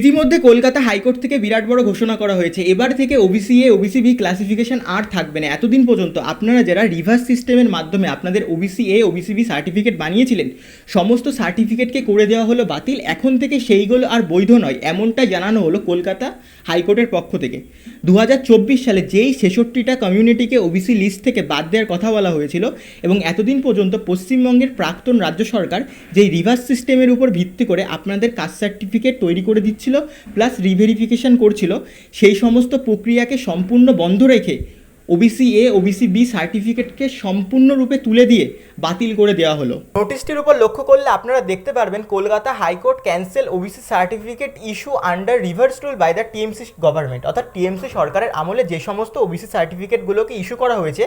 ইতিমধ্যে কলকাতা হাইকোর্ট থেকে বিরাট বড় ঘোষণা করা হয়েছে, এবার থেকে OBC A OBC B classification আর থাকবে না। এতদিন পর্যন্ত আপনারা যারা রিভার্স সিস্টেমের মাধ্যমে আপনাদের OBC A OBC B certificate বানিয়েছিলেন, সমস্ত সার্টিফিকেটকে করে দেওয়া হলো বাতিল। এখন থেকে সেইগুলো আর বৈধ নয়, এমনটাই জানানো হলো কলকাতা হাইকোর্টের পক্ষ থেকে। 2024 সালে যেই 66টা কমিউনিটিকে ওবিসি লিস্ট থেকে বাদ দেওয়ার কথা বলা হয়েছিল, এবং এতদিন পর্যন্ত পশ্চিমবঙ্গের প্রাক্তন রাজ্য সরকার যেই রিভার্স সিস্টেমের উপর ভিত্তি করে আপনাদের কাস্ট সার্টিফিকেট তৈরি করে দিচ্ছিল প্লাস রিভেরিফিকেশন করছিল, সেই সমস্ত প্রক্রিয়াকে সম্পূর্ণ বন্ধ রেখে ওবিসি এ ওবিসি বি সার্টিফিকেটকে সম্পূর্ণরূপে তুলে দিয়ে বাতিল করে দেওয়া হলো। নোটিশটির উপর লক্ষ্য করলে আপনারা দেখতে পারবেন Kolkata high court cancel OBC certificate issue under reverse rule by the TMC government. অর্থাৎ টিএমসি সরকারের আমলে যে সমস্ত ওবিসি সার্টিফিকেটগুলোকে ইস্যু করা হয়েছে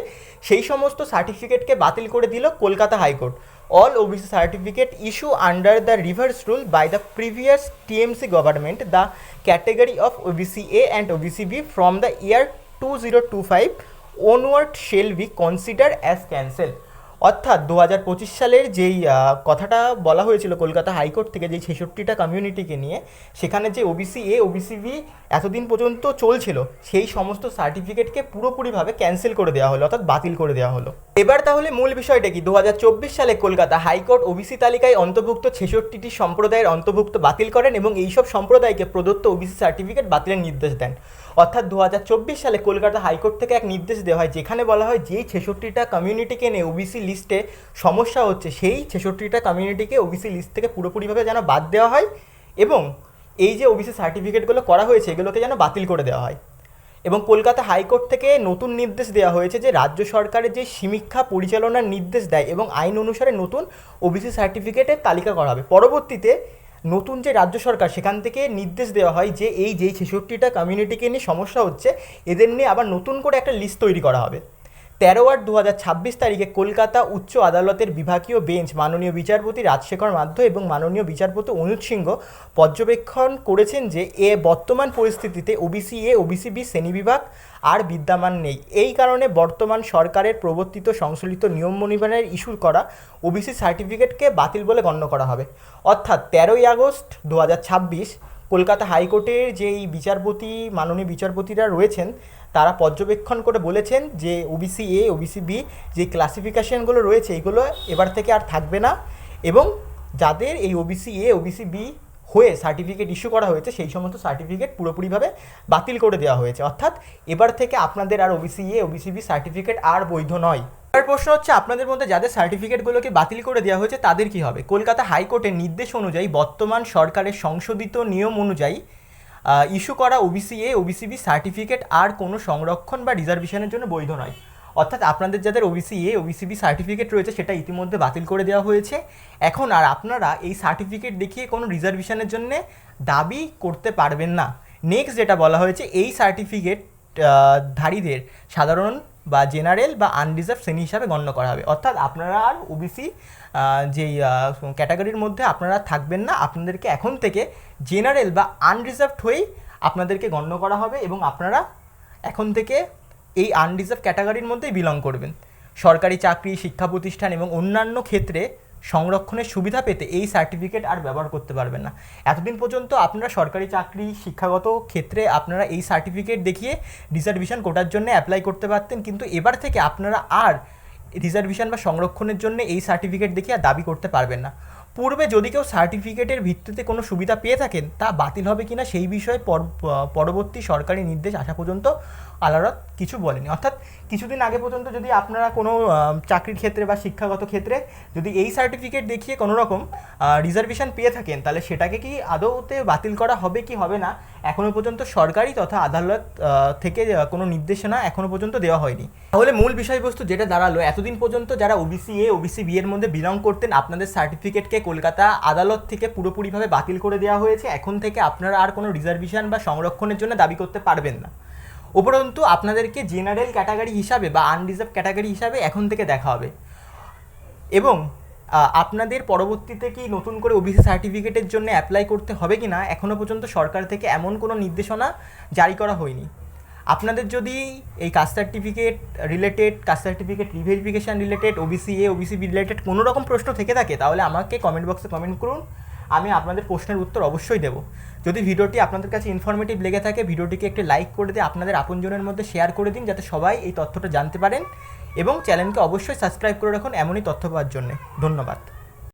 সেই সমস্ত সার্টিফিকেটকে বাতিল করে দিল Kolkata high court. All OBC certificate issue under the reverse rule by the previous TMC government, the category of OBC A and OBC B from the year 2025 onward shall be considered as cancelled। অর্থাৎ 2025 সালের যেই কথাটা বলা হয়েছিল Kolkata high court থেকে, যেই 66টা কমিউনিটিকে নিয়ে, সেখানে যে ওবিসি এ ওবিসি বি এতদিন পর্যন্ত চলছিল সেই সমস্ত সার্টিফিকেটকে পুরোপুরিভাবে ক্যান্সেল করে দেওয়া হলো, অর্থাৎ বাতিল করে দেওয়া হলো। এবার তাহলে মূল বিষয়টা কি? 2024 সালে কলকাতা হাইকোর্ট ওবিসি তালিকায় অন্তর্ভুক্ত 66টি সম্প্রদায়ের অন্তর্ভুক্ত বাতিল করেন এবং এইসব সম্প্রদায়কে প্রদত্ত ওবিসি সার্টিফিকেট বাতিলের নির্দেশ দেন। অর্থাৎ 2024 সালে কলকাতা হাইকোর্ট থেকে এক নির্দেশ দেওয়া হয়, যেখানে বলা হয় যেই 66টা কমিউনিটিকে নিয়ে ওবিসি লিস্টে সমস্যা হচ্ছে সেই 66টা কমিউনিটিকে ওবিসি লিস্ট থেকে পুরোপুরিভাবে যেন বাদ দেওয়া হয়, এবং এই যে ওবিসি সার্টিফিকেটগুলো করা হয়েছে এগুলোকে যেন বাতিল করে দেওয়া হয়। এবং কলকাতা হাইকোর্ট থেকে নতুন নির্দেশ দেওয়া হয়েছে যে রাজ্য সরকারের যে সমীক্ষা পরিচালনার নির্দেশ দেয় এবং আইন অনুসারে নতুন ওবিসি সার্টিফিকেটের তালিকা করা হবে। পরবর্তীতে নতুন যে রাজ্য সরকার, সেখান থেকে নির্দেশ দেওয়া হয় যে এই যেই 66টা কমিউনিটিকে নিয়ে সমস্যা হচ্ছে এদের নিয়ে আবার নতুন করে একটা লিস্ট তৈরি করা হবে। 13/8/2026 তারিখে কলকাতা উচ্চ আদালতের বিভাগীয় বেঞ্চ মাননীয় বিচারপতি রাজশেখর মাধ্য এবং মাননীয় বিচারপতি অনুজ সিংহ পর্যবেক্ষণ করেছেন যে বর্তমান পরিস্থিতিতে ওবিসি এ ওবিসি বি শ্রেণীবিভাগ আর বিদ্যমান নেই। এই কারণে বর্তমান সরকারের প্রবর্তিত সংশোধিত নিয়ম মনিবনের ইস্যু করা ওবিসি সার্টিফিকেটকে বাতিল বলে গণ্য করা হবে। অর্থাৎ 13ই আগস্ট 2026 কলকাতা হাইকোর্টের যেই বিচারপতি মাননীয় বিচারপতিরা রয়েছেন তারা পর্যবেক্ষণ করে বলেছেন যে ওবিসি এ ওবিসি বি যে ক্লাসিফিকেশনগুলো রয়েছে এগুলো এবার থেকে আর থাকবে না, এবং যাদের এই ওবিসি এ ওবিসি বি হয়ে সার্টিফিকেট ইস্যু করা হয়েছে সেই সমস্ত সার্টিফিকেট পুরোপুরিভাবে বাতিল করে দেওয়া হয়েছে। অর্থাৎ এবার থেকে আপনাদের আর OBC A OBC B certificate আর বৈধ নয়। এবার প্রশ্ন হচ্ছে, আপনাদের মধ্যে যাদের সার্টিফিকেটগুলোকে বাতিল করে দেওয়া হয়েছে তাদের কী হবে? কলকাতা হাইকোর্টের নির্দেশ অনুযায়ী বর্তমান সরকারের সংশোধিত নিয়ম অনুযায়ী ইস্যু করা OBC A OBC B certificate আর কোনো সংরক্ষণ বা রিজার্ভেশনের জন্য বৈধ নয়। অর্থাৎ আপনাদের যাদের OBC A OBC B certificate রয়েছে সেটা ইতিমধ্যে বাতিল করে দেওয়া হয়েছে। এখন আর আপনারা এই সার্টিফিকেট দেখিয়ে কোনো রিজার্ভেশনের জন্য দাবি করতে পারবেন না। নেক্সট যেটা বলা হয়েছে, এই সার্টিফিকেট ধারীদের সাধারণ বা জেনারেল বা আনরিজার্ভ শ্রেণী হিসাবে গণ্য করা হবে। অর্থাৎ আপনারা আর ওবিসি যেই ক্যাটাগরির মধ্যে আপনারা থাকবেন না, আপনাদেরকে এখন থেকে জেনারেল বা আনরিজার্ভড হয়েই আপনাদেরকে গণ্য করা হবে এবং আপনারা এখন থেকে এই আনরিজার্ভ ক্যাটাগরির মধ্যেই বিলং করবেন। সরকারি চাকরি, শিক্ষা প্রতিষ্ঠান এবং অন্যান্য ক্ষেত্রে সংরক্ষণের সুবিধা পেতে এই সার্টিফিকেট আর ব্যবহার করতে পারবেন না। এতদিন পর্যন্ত আপনারা সরকারি চাকরি, শিক্ষাগত ক্ষেত্রে আপনারা এই সার্টিফিকেট দেখিয়ে রিজার্ভেশন কোটার জন্য অ্যাপ্লাই করতে পারতেন, কিন্তু এবার থেকে আপনারা আর রিজার্ভেশন বা সংরক্ষণের জন্য এই সার্টিফিকেট দেখিয়ে আর দাবি করতে পারবেন না। পূর্বে যদি কেউ সার্টিফিকেটের ভিত্তিতে কোনো সুবিধা পেয়ে থাকেন তা বাতিল হবে কিনা সেই বিষয়ে পরবর্তী সরকারি নির্দেশ আসা পর্যন্ত আদালত কিছু বলেনি। অর্থাৎ কিছুদিন আগে পর্যন্ত যদি আপনারা কোনো চাকরির ক্ষেত্রে বা শিক্ষাগত ক্ষেত্রে যদি এই সার্টিফিকেট দেখিয়ে কোনো রকম রিজার্ভেশন পেয়ে থাকেন তাহলে সেটাকে কি আদৌতে বাতিল করা হবে কি হবে না এখনও পর্যন্ত সরকারি তথা আদালত থেকে কোনো নির্দেশনা এখনও পর্যন্ত দেওয়া হয়নি। তাহলে মূল বিষয়বস্তু যেটা দাঁড়ালো, এতদিন পর্যন্ত যারা ওবিসি এ ওবিসি বি এর মধ্যে বিলং করতেন আপনাদের সার্টিফিকেটকে কলকাতা আদালত থেকে পুরোপুরিভাবে বাতিল করে দেওয়া হয়েছে। এখন থেকে আপনারা আর কোনো রিজার্ভেশন বা সংরক্ষণের জন্য দাবি করতে পারবেন না। উপরন্তু আপনাদেরকে জেনারেল ক্যাটাগরি হিসাবে বা আনরিজার্ভ ক্যাটাগরি হিসাবে এখন থেকে দেখা হবে, এবং আপনাদের পরবর্তীতে কি নতুন করে ওবিসি সার্টিফিকেটের জন্য অ্যাপ্লাই করতে হবে কি না এখনও পর্যন্ত সরকার থেকে এমন কোনো নির্দেশনা জারি করা হয়নি। আপনাদের যদি এই caste certificate related, caste certificate reverification related, OBC A OBC B related কোনো রকম প্রশ্ন থেকে থাকে তাহলে আমাকে কমেন্ট বক্সে কমেন্ট করুন। আমি আপনাদের প্রশ্নের উত্তর অবশ্যই দেবো। যদি ভিডিওটি আপনাদের কাছে ইনফরমেটিভ লেগে থাকে, ভিডিওটিকে একটি লাইক করে দিয়ে আপনাদের আপনজনের মধ্যে শেয়ার করে দিন, যাতে সবাই এই তথ্যটা জানতে পারেন, এবং চ্যানেলকে অবশ্যই সাবস্ক্রাইব করে রাখুন এমনই তথ্য পাওয়ার জন্য। ধন্যবাদ।